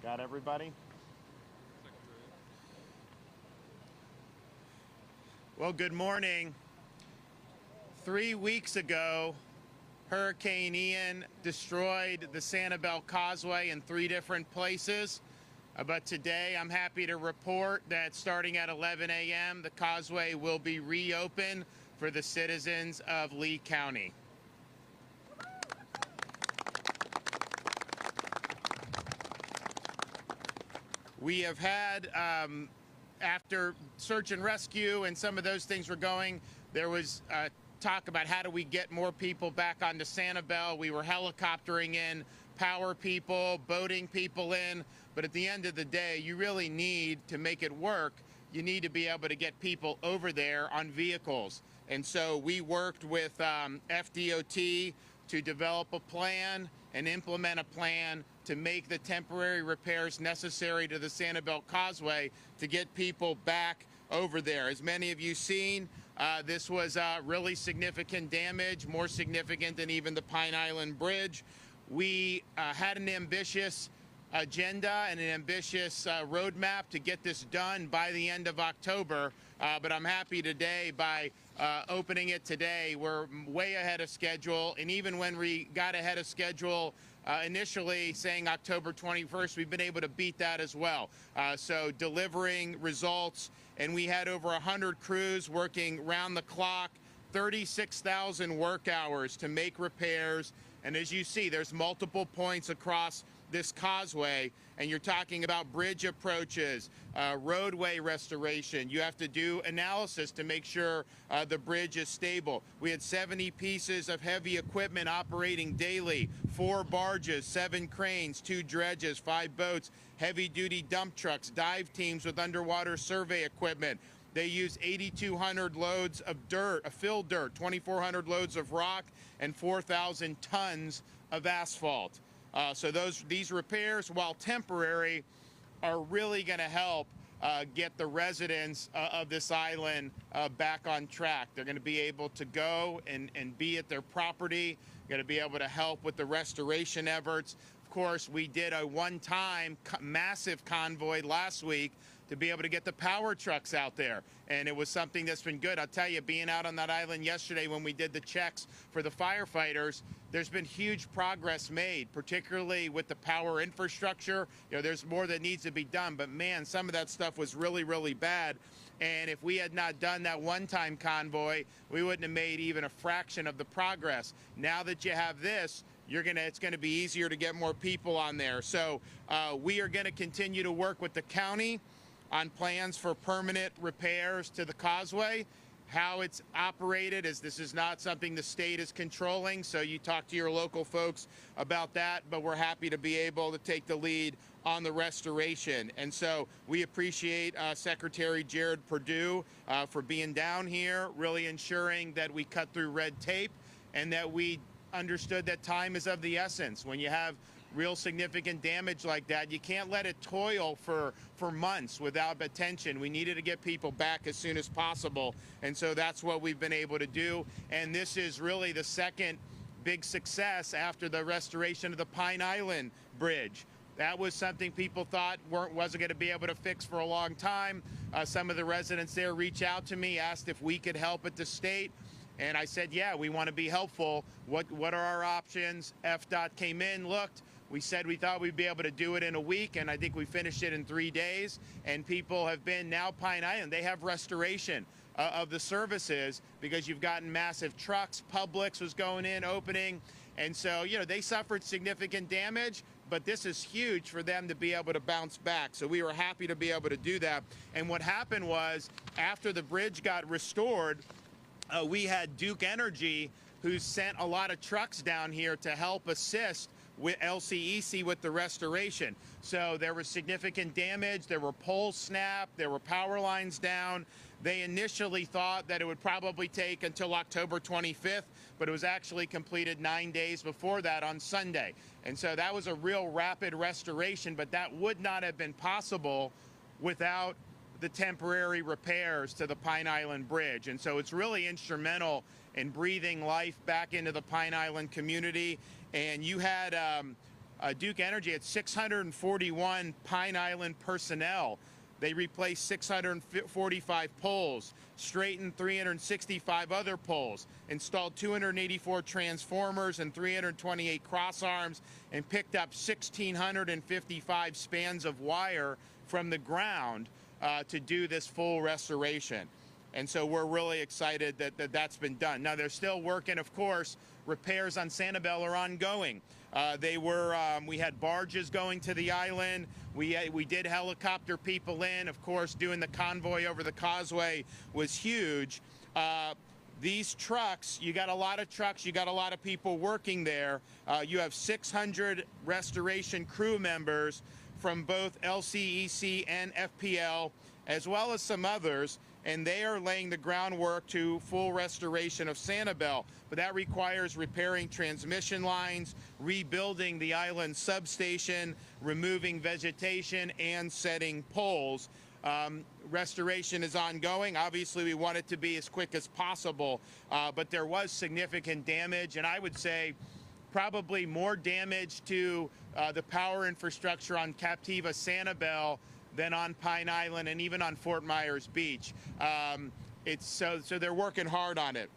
Got everybody? Well, good morning. 3 weeks ago, Hurricane Ian destroyed the Sanibel Causeway in 3 different places. But today, I'm happy to report that starting at 11 a.m., the causeway will be reopened for the citizens of Lee County. We have had, after search and rescue and some of those things were going, there was talk about how do we get more people back onto Sanibel. We were helicoptering in power people, boating people in, but at the end of the day, you really need to make it work. You need to be able to get people over there on vehicles. And so we worked with FDOT to develop a plan and implement a plan to make the temporary repairs necessary to the Sanibel Causeway to get people back over there. As many of you seen, this was really significant damage, more significant than even the Pine Island Bridge. We had an ambitious agenda and an ambitious roadmap to get this done by the end of October, but I'm happy today by opening it today. We're way ahead of schedule, and even when we got ahead of schedule initially saying October 21st, we've been able to beat that as well. So delivering results, and we had over 100 crews working round the clock, 36,000 work hours to make repairs. And as you see, there's multiple points across this causeway, and you're talking about bridge approaches, roadway restoration. You have to do analysis to make sure the bridge is stable. We had 70 pieces of heavy equipment operating daily, 4 barges, 7 cranes, 2 dredges, 5 boats, heavy-duty dump trucks, dive teams with underwater survey equipment. They use 8,200 loads of dirt, filled dirt, 2,400 loads of rock, and 4,000 tons of asphalt. So these repairs, while temporary, are really going to help get the residents of this island back on track. They're going to be able to go and be at their property, going to be able to help with the restoration efforts. Of course, we did a one-time massive convoy last week to be able to get the power trucks out there. And it was something that's been good. I'll tell you, being out on that island yesterday when we did the checks for the firefighters, there's been huge progress made, particularly with the power infrastructure. You know, there's more that needs to be done, but man, some of that stuff was really, really bad. And if we had not done that one-time convoy, we wouldn't have made even a fraction of the progress. Now that you have this, it's going to be easier to get more people on there. So we are going to continue to work with the county on plans for permanent repairs to the causeway. How it's operated is this is not something the state is controlling, so you talk to your local folks about that, but we're happy to be able to take the lead on the restoration. And so we appreciate Secretary Jared Perdue for being down here, really ensuring that we cut through red tape and that we understood that time is of the essence. When you have real significant damage like that, you can't let it toil for months without attention. We needed to get people back as soon as possible, and so that's what we've been able to do. And this is really the second big success after the restoration of the Pine Island Bridge. That was something people thought wasn't going to be able to fix for a long time. Some of the residents there reached out to me, asked if we could help at the state. And I said, yeah, we want to be helpful. What are our options? FDOT came in, looked. We said we thought we'd be able to do it in a week, and I think we finished it in 3 days. And people have been, now Pine Island, they have restoration of the services because you've gotten massive trucks. Publix was going in, opening. And so, you know, they suffered significant damage, but this is huge for them to be able to bounce back. So we were happy to be able to do that. And what happened was, after the bridge got restored, we had Duke Energy, who sent a lot of trucks down here to help assist with LCEC with the restoration. So there was significant damage, there were poles snapped, there were power lines down. They initially thought that it would probably take until October 25th, but it was actually completed 9 days before that on Sunday. And so that was a real rapid restoration, but that would not have been possible without the temporary repairs to the Pine Island Bridge. And so it's really instrumental in breathing life back into the Pine Island community. And you had Duke Energy had 641 Pine Island personnel. They replaced 645 poles, straightened 365 other poles, installed 284 transformers and 328 crossarms, and picked up 1,655 spans of wire from the ground to do this full restoration. And so we're really excited that that's been done. Now, they're still working, of course. Repairs on Sanibel are ongoing. We had barges going to the island. We did helicopter people in. Of course, doing the convoy over the causeway was huge. These trucks, you got a lot of trucks, you got a lot of people working there. You have 600 restoration crew members from both LCEC and FPL, as well as some others, and they are laying the groundwork to full restoration of Sanibel. But that requires repairing transmission lines, rebuilding the island substation, removing vegetation, and setting poles. Restoration is ongoing. Obviously, we want it to be as quick as possible, but there was significant damage, and I would say probably more damage to the power infrastructure on Captiva Sanibel than on Pine Island and even on Fort Myers Beach. So they're working hard on it.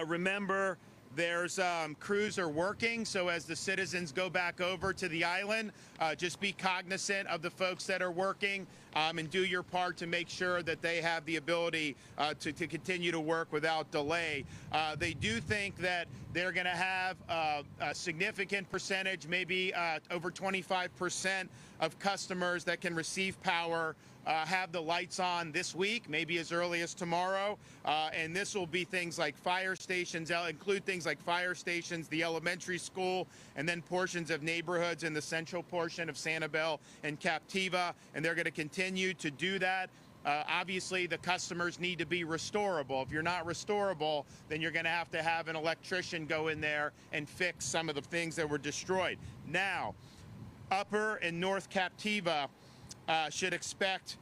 Remember, there's crews are working, so as the citizens go back over to the island, just be cognizant of the folks that are working and do your part to make sure that they have the ability to continue to work without delay. They do think that they're going to have a significant percentage, maybe over 25% of customers that can receive power have the lights on this week, maybe as early as tomorrow. And this will be things like fire stations, include things like fire stations, the elementary school, and then portions of neighborhoods in the central portion of Sanibel and Captiva. And they're going to continue to do that. Obviously, the customers need to be restorable. If you're not restorable, then you're going to have an electrician go in there and fix some of the things that were destroyed. Now, Upper and North Captiva should expect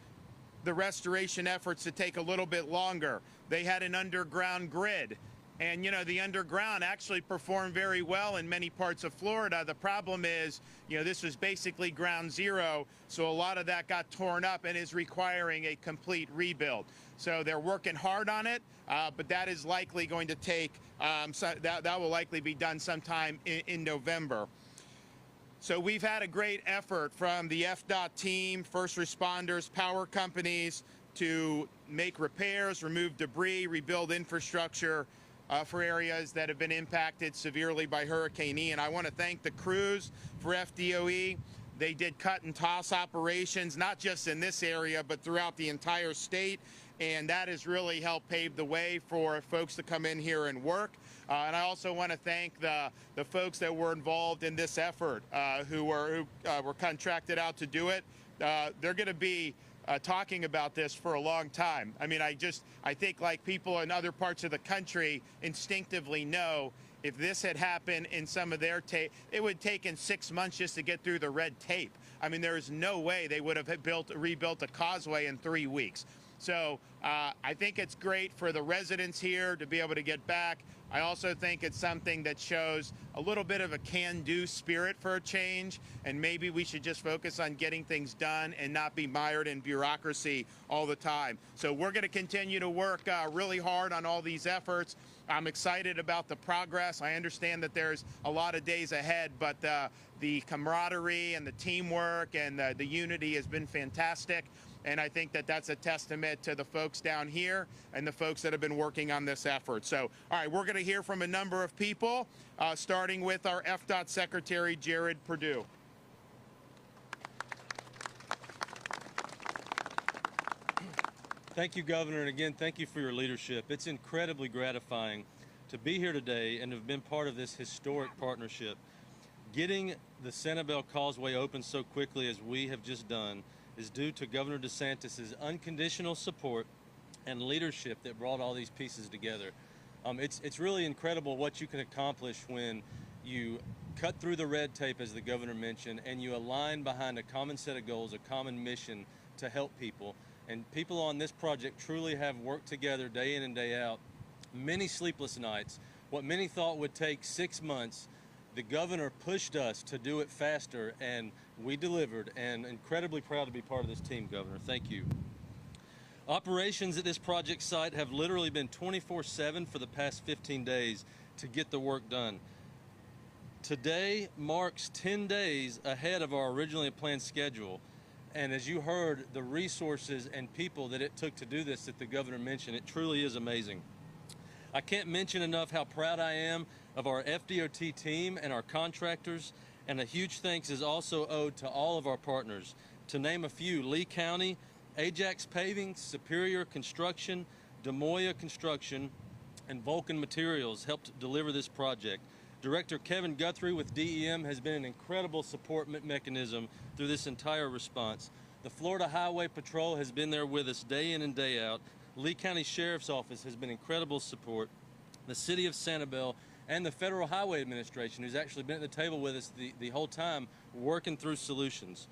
the restoration efforts to take a little bit longer. They had an underground grid, and you know, the underground actually performed very well in many parts of Florida. The problem is, you know, this was basically ground zero, so a lot of that got torn up and is requiring a complete rebuild. So they're working hard on it, but that is likely going to take, that will likely be done sometime in November. So we've had a great effort from the FDOT team, first responders, power companies to make repairs, remove debris, rebuild infrastructure for areas that have been impacted severely by Hurricane Ian. I want to thank the crews for FDOE. They did cut and toss operations, not just in this area, but throughout the entire state. And that has really helped pave the way for folks to come in here and work. And I also want to thank the folks that were involved in this effort, who were contracted out to do it. They're going to be talking about this for a long time. I mean, I think like people in other parts of the country instinctively know if this had happened in some of their tape, it would have taken 6 months just to get through the red tape. I mean, there is no way they would have rebuilt a causeway in 3 weeks. So I think it's great for the residents here to be able to get back. I also think it's something that shows a little bit of a can-do spirit for a change, and maybe we should just focus on getting things done and not be mired in bureaucracy all the time. So we're going to continue to work really hard on all these efforts. I'm excited about the progress. I understand that there's a lot of days ahead, but the camaraderie and the teamwork and the unity has been fantastic. And I think that that's a testament to the folks down here and the folks that have been working on this effort. So, all right, we're going to hear from a number of people, starting with our FDOT Secretary, Jared Perdue. Thank you, Governor, and again, thank you for your leadership. It's incredibly gratifying to be here today and have been part of this historic partnership. Getting the Sanibel Causeway open so quickly as we have just done is due to Governor DeSantis' unconditional support and leadership that brought all these pieces together. It's really incredible what you can accomplish when you cut through the red tape, as the governor mentioned, and you align behind a common set of goals, a common mission to help people. And people on this project truly have worked together day in and day out. Many sleepless nights. What many thought would take 6 months The governor pushed us to do it faster, and we delivered, and incredibly proud to be part of this team, Governor. Thank you. Operations at this project site have literally been 24/7 for the past 15 days to get the work done. Today marks 10 days ahead of our originally planned schedule. And as you heard, the resources and people that it took to do this that the governor mentioned, it truly is amazing. I can't mention enough how proud I am of our FDOT team and our contractors, and a huge thanks is also owed to all of our partners. To name a few, Lee County, Ajax Paving, Superior Construction, Demoya Construction, and Vulcan Materials helped deliver this project. Director Kevin Guthrie with DEM has been an incredible support mechanism through this entire response. The Florida Highway Patrol has been there with us day in and day out. Lee County Sheriff's Office has been incredible support. The City of Sanibel and the Federal Highway Administration, who's actually been at the table with us the whole time, working through solutions.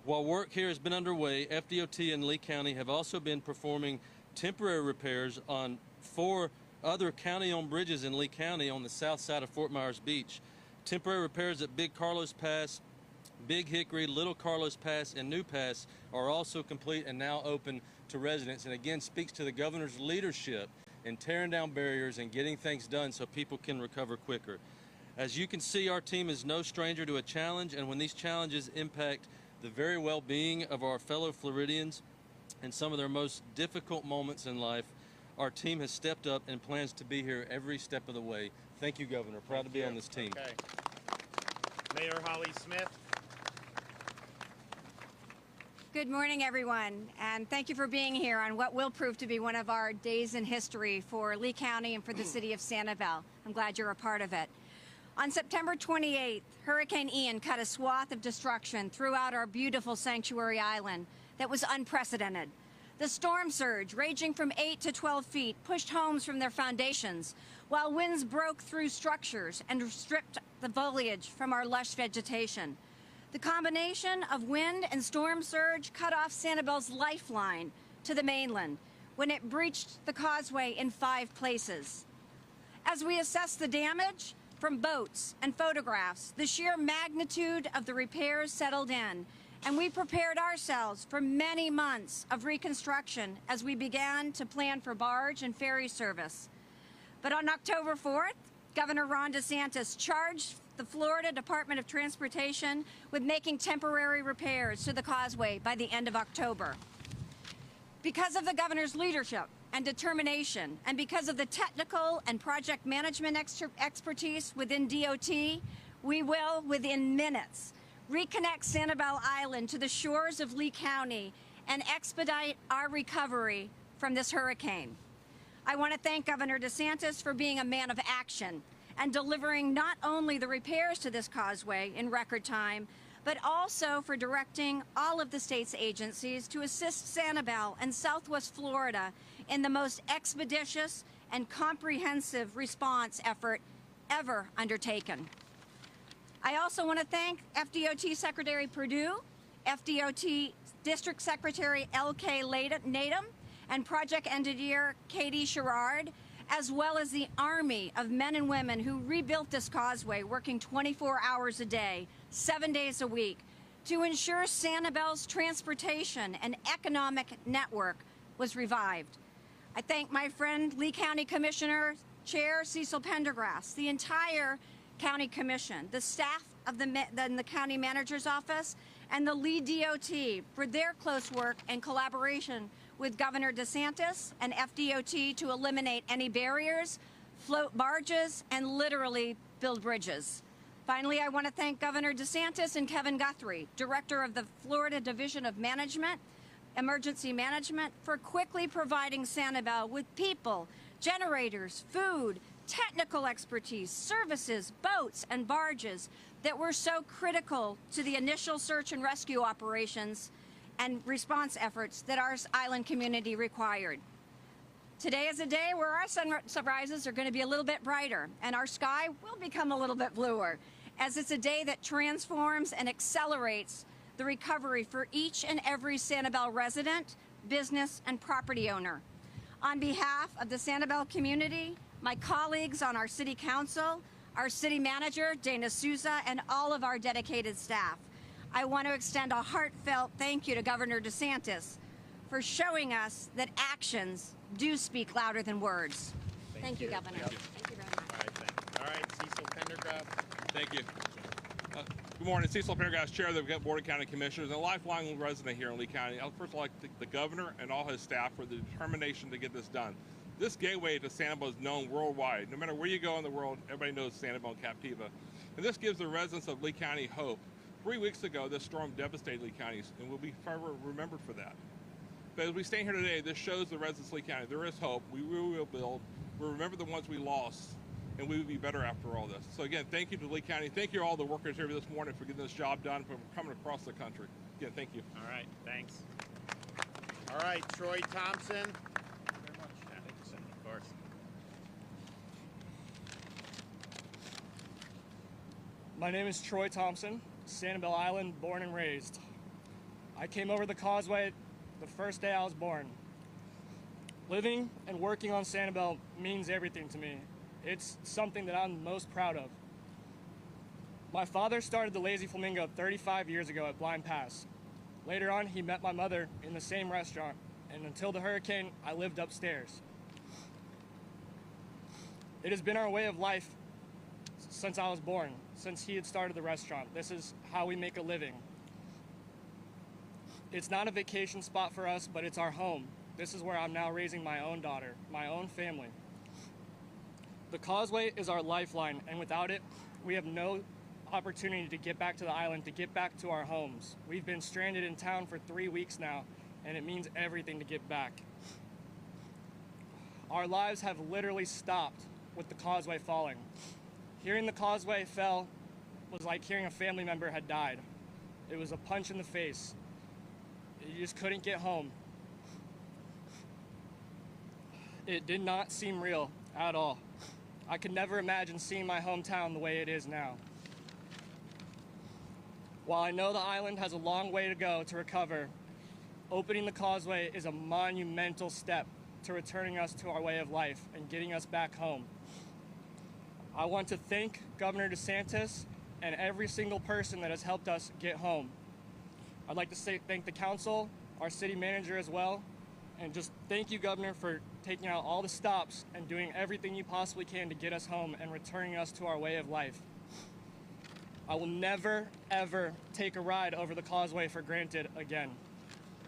While work here has been underway, FDOT and Lee County have also been performing temporary repairs on 4 other county-owned bridges in Lee County on the south side of Fort Myers Beach. Temporary repairs at Big Carlos Pass, Big Hickory, Little Carlos Pass, and New Pass are also complete and now open to residents, and again speaks to the governor's leadership in tearing down barriers and getting things done so people can recover quicker. As you can see, our team is no stranger to a challenge, and when these challenges impact the very well-being of our fellow Floridians in some of their most difficult moments in life, our team has stepped up and plans to be here every step of the way. Thank you, Governor. Proud to be on this team. Okay. Mayor Holly Smith. Good morning, everyone, and thank you for being here on what will prove to be one of our days in history for Lee County and for the city of Sanibel. I'm glad you're a part of it. On September 28th, Hurricane Ian cut a swath of destruction throughout our beautiful sanctuary island that was unprecedented. The storm surge, ranging from 8 to 12 feet, pushed homes from their foundations, while winds broke through structures and stripped the foliage from our lush vegetation. The combination of wind and storm surge cut off Sanibel's lifeline to the mainland when it breached the causeway in 5 places. As we assess the damage from boats and photographs, the sheer magnitude of the repairs settled in, and we prepared ourselves for many months of reconstruction as we began to plan for barge and ferry service. But on October 4th, Governor Ron DeSantis charged the Florida Department of Transportation with making temporary repairs to the causeway by the end of October. Because of the governor's leadership and determination, and because of the technical and project management expertise within DOT, we will, within minutes, reconnect Sanibel Island to the shores of Lee County and expedite our recovery from this hurricane. I want to thank Governor DeSantis for being a man of action and delivering not only the repairs to this causeway in record time, but also for directing all of the state's agencies to assist Sanibel and Southwest Florida in the most expeditious and comprehensive response effort ever undertaken. I also want to thank FDOT Secretary Perdue, FDOT District Secretary L.K. Nadum, and Project Engineer Katie Sherrard, as well as the army of men and women who rebuilt this causeway, working 24 hours a day, 7 days a week, to ensure Sanibel's transportation and economic network was revived. I thank my friend Lee County Commissioner Chair Cecil Pendergrass, the entire County Commission, the staff of the County Manager's Office, and the Lee DOT for their close work and collaboration with Governor DeSantis and FDOT to eliminate any barriers, float barges, and literally build bridges. Finally, I want to thank Governor DeSantis and Kevin Guthrie, Director of the Florida Division of Management, Emergency Management, for quickly providing Sanibel with people, generators, food, technical expertise, services, boats, and barges that were so critical to the initial search and rescue operations and response efforts that our island community required. Today is a day where our sunrises are going to be a little bit brighter and our sky will become a little bit bluer, as it's a day that transforms and accelerates the recovery for each and every Sanibel resident, business, and property owner. On behalf of the Sanibel community, my colleagues on our City Council, our city manager, Dana Souza, and all of our dedicated staff. I want to extend a heartfelt thank you to Governor DeSantis for showing us that actions do speak louder than words. Thank you, Governor. Yep. Thank you very much. All right, Cecil Pendergrass. Thank you. Good morning. Cecil Pendergrass, Chair of the Board of County Commissioners and a lifelong resident here in Lee County. I'd first like to thank the Governor and all his staff for the determination to get this done. This gateway to Sanibel is known worldwide. No matter where you go in the world, everybody knows Sanibel and Captiva. And this gives the residents of Lee County hope. 3 weeks ago, this storm devastated Lee County, and we'll be forever remembered for that. But as we stand here today, this shows the residents of Lee County there is hope. We will build. We'll remember the ones we lost, and we will be better after all this. So again, thank you to Lee County. Thank you to all the workers here this morning for getting this job done, for coming across the country. Again, thank you. All right, thanks. All right, Troy Thompson. Thank you very much. Yeah, thank you, Senator. Of course. My name is Troy Thompson, Sanibel Island, born and raised. I came over the causeway the first day I was born. Living and working on Sanibel means everything to me. It's something that I'm most proud of. My father started the Lazy Flamingo 35 years ago at Blind Pass. Later on, he met my mother in the same restaurant, and until the hurricane, I lived upstairs. It has been our way of life since I was born, since he had started the restaurant. This is how we make a living. It's not a vacation spot for us, but it's our home. This is where I'm now raising my own daughter, my own family. The causeway is our lifeline, and without it, we have no opportunity to get back to the island, to get back to our homes. We've been stranded in town for 3 weeks now, and it means everything to get back. Our lives have literally stopped with the causeway falling. Hearing the causeway fell was like hearing a family member had died. It was a punch in the face. You just couldn't get home. It did not seem real at all. I could never imagine seeing my hometown the way it is now. While I know the island has a long way to go to recover, opening the causeway is a monumental step to returning us to our way of life and getting us back home. I want to thank Governor DeSantis and every single person that has helped us get home. I'd like to thank the council, our city manager as well, and just thank you, Governor, for taking out all the stops and doing everything you possibly can to get us home and returning us to our way of life. I will never, ever take a ride over the causeway for granted again.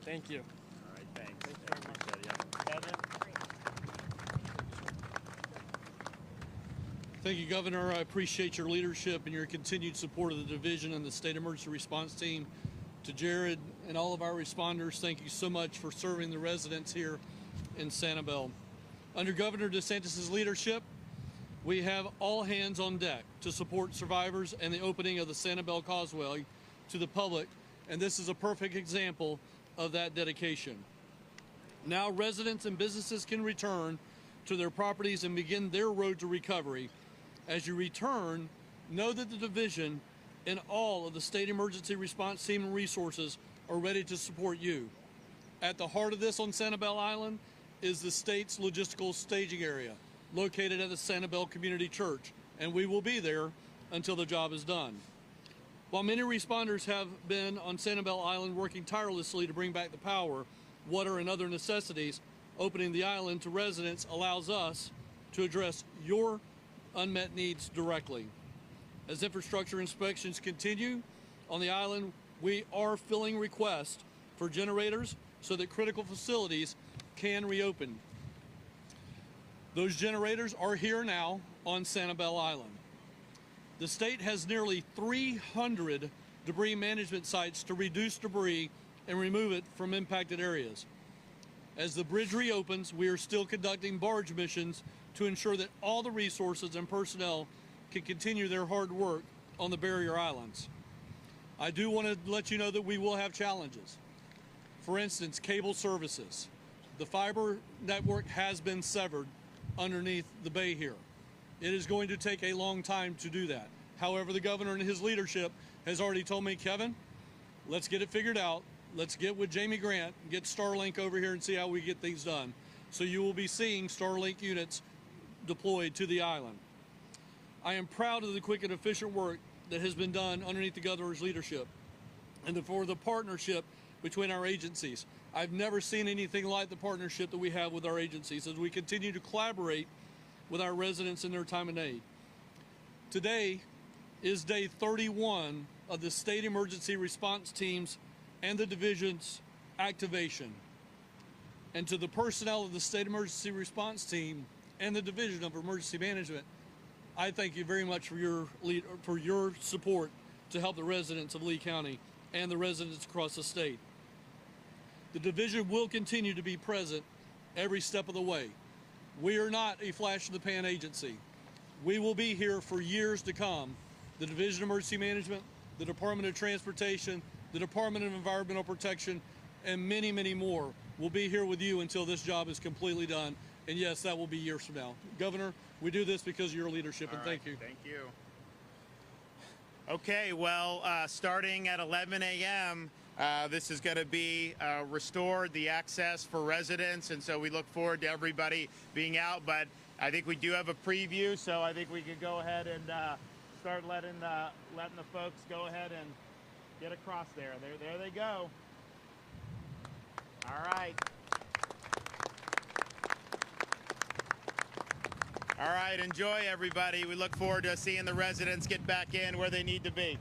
Thank you. All right, thanks. Thank you very much, Eddie. Kevin? Thank you, Governor. I appreciate your leadership and your continued support of the division and the state emergency response team. To Jared and all of our responders, thank you so much for serving the residents here in Sanibel. Under Governor DeSantis' leadership, we have all hands on deck to support survivors and the opening of the Sanibel Causeway to the public, and this is a perfect example of that dedication. Now residents and businesses can return to their properties and begin their road to recovery. As you return, know that the division and all of the state emergency response team and resources are ready to support you. At the heart of this on Sanibel Island is the state's logistical staging area, located at the Sanibel Community Church, and we will be there until the job is done. While many responders have been on Sanibel Island working tirelessly to bring back the power, water, and other necessities, opening the island to residents allows us to address your unmet needs directly. As infrastructure inspections continue on the island, we are filling requests for generators so that critical facilities can reopen. Those generators are here now on Sanibel Island. The state has nearly 300 debris management sites to reduce debris and remove it from impacted areas. As the bridge reopens, we are still conducting barge missions to ensure that all the resources and personnel can continue their hard work on the barrier islands. I do want to let you know that we will have challenges. For instance, cable services. The fiber network has been severed underneath the bay here. It is going to take a long time to do that. However, the governor and his leadership has already told me, Kevin, let's get it figured out. Let's get with Jamie Grant, get Starlink over here and see how we get things done. So you will be seeing Starlink units deployed to the island. I am proud of the quick and efficient work that has been done underneath the governor's leadership and for the partnership between our agencies. I've never seen anything like the partnership that we have with our agencies as we continue to collaborate with our residents in their time of need. Today is day 31 of the state emergency response teams and the division's activation. And to the personnel of the state emergency response team and the division of emergency management, I thank you very much for your support to help the residents of Lee County and the residents across the state. The division will continue to be present every step of the way. We are not a flash-in-the-pan agency. We will be here for years to come. The Division of Emergency Management, the Department of Transportation, the Department of Environmental Protection, and many, many more will be here with you until this job is completely done. And yes, that will be years from now. Governor, we do this because of your leadership, and thank you. Thank you. Okay, well, starting at 11 a.m., this is going to be restored, the access for residents, and so we look forward to everybody being out. But I think we do have a preview, so I think we could go ahead and start letting the folks go ahead and get across there. There they go. All right. All right, enjoy, everybody. We look forward to seeing the residents get back in where they need to be.